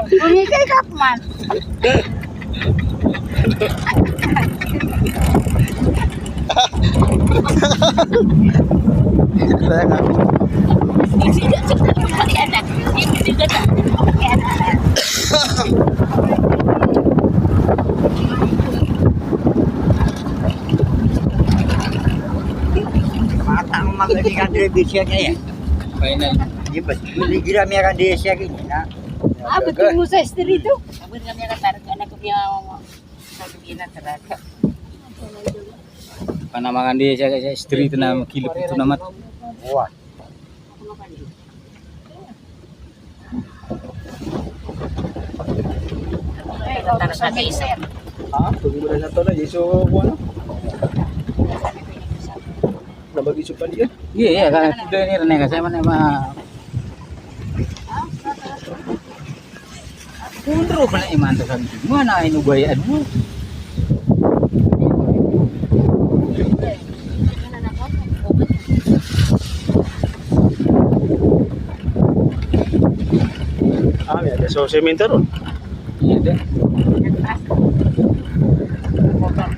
Bumigay ka man. Matang magaling Andrea kaya. Final. Di ba? Ligira mi akan dia siya gini na. Betul mo sa street to. Abon kami nakatarga na ko yung sabi na taraga. Panamangan dia sa street na kilip itu namat. Wah. Tara sa kaisir. Ah, tunggu na to na iso ko ano. Nabagi supan dia. Iya ya kan sudah ini reneh kasi man ma. Kundro pala iman to kan. Mana inu bayaan mo. Ah, ya, so sementer ron. Iya deh. Motor.